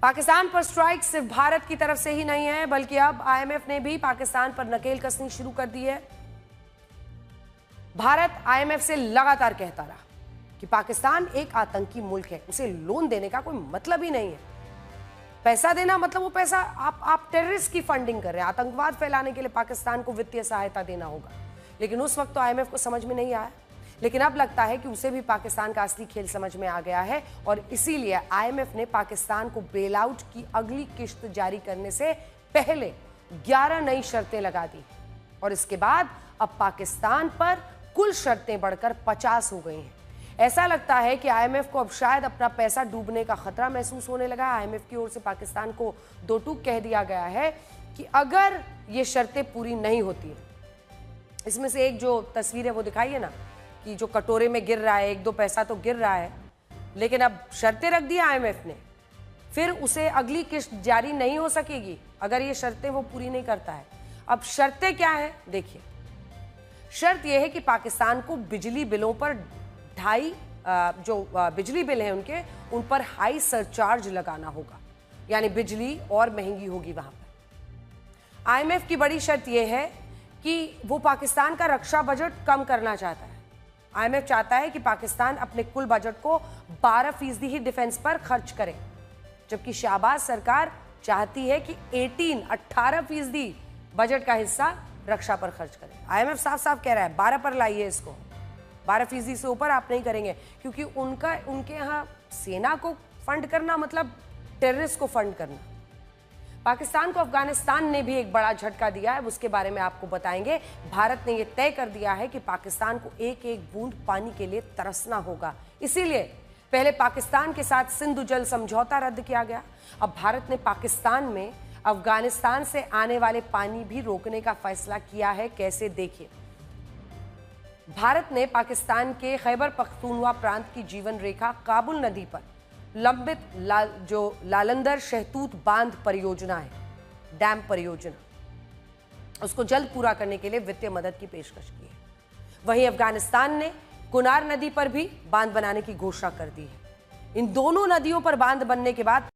पाकिस्तान पर स्ट्राइक सिर्फ भारत की तरफ से ही नहीं है, बल्कि अब आईएमएफ ने भी पाकिस्तान पर नकेल कसनी शुरू कर दी है। भारत आईएमएफ से लगातार कहता रहा कि पाकिस्तान एक आतंकी मुल्क है, उसे लोन देने का कोई मतलब ही नहीं है। पैसा देना मतलब वो पैसा आप टेररिस्ट की फंडिंग कर रहे हैं, आतंकवाद फैलाने के लिए पाकिस्तान को वित्तीय सहायता देना होगा। लेकिन उस वक्त तो आईएमएफ को समझ में नहीं आया, लेकिन अब लगता है कि उसे भी पाकिस्तान का असली खेल समझ में आ गया है और इसीलिए आईएमएफ ने पाकिस्तान को बेल आउट की अगली किश्त जारी करने से पहले 11 नई शर्तें लगा दी और इसके बाद अब पाकिस्तान पर कुल शर्तें बढ़कर 50 हो गई हैं। ऐसा लगता है कि आईएमएफ को अब शायद अपना पैसा डूबने का खतरा महसूस होने लगा। आईएमएफ की ओर से पाकिस्तान को दो टूक कह दिया गया है कि अगर ये शर्तें पूरी नहीं होती, इसमें से एक जो तस्वीर है वो दिखाई है ना, कि जो कटोरे में गिर रहा है, एक दो पैसा तो गिर रहा है, लेकिन अब शर्तें रख दी आईएमएफ ने, फिर उसे अगली किश्त जारी नहीं हो सकेगी अगर ये शर्तें वो पूरी नहीं करता है। अब शर्तें क्या है देखिए। शर्त यह है कि पाकिस्तान को बिजली बिलों पर जो बिजली बिल है उनके, उन पर हाई सरचार्ज लगाना होगा, यानी बिजली और महंगी होगी वहां पर। आईएमएफ की बड़ी शर्त यह है कि वो पाकिस्तान का रक्षा बजट कम करना चाहता है। आईएमएफ चाहता है कि पाकिस्तान अपने कुल बजट को 12% ही डिफेंस पर खर्च करे, जबकि शहबाज सरकार चाहती है कि 18% बजट का हिस्सा रक्षा पर खर्च करे। आईएमएफ साफ साफ कह रहा है 12 पर लाइए इसको, 12% से ऊपर आप नहीं करेंगे, क्योंकि उनके यहाँ सेना को फंड करना मतलब टेररिस्ट को फंड करना। पाकिस्तान को अफगानिस्तान ने भी एक बड़ा झटका दिया है, उसके बारे में आपको बताएंगे। भारत ने यह तय कर दिया है कि पाकिस्तान को एक एक बूंद पानी के लिए तरसना होगा, इसीलिए पहले पाकिस्तान के साथ सिंधु जल समझौता रद्द किया गया। अब भारत ने पाकिस्तान में अफगानिस्तान से आने वाले पानी भी रोकने का फैसला किया है। कैसे देखिए, भारत ने पाकिस्तान के खैबर पख्तूनवा प्रांत की जीवन रेखा काबुल नदी पर लंबित जो लालंदर शहतूत बांध परियोजना है, डैम परियोजना, उसको जल्द पूरा करने के लिए वित्तीय मदद की पेशकश की है। वहीं अफगानिस्तान ने कुनार नदी पर भी बांध बनाने की घोषणा कर दी है। इन दोनों नदियों पर बांध बनने के बाद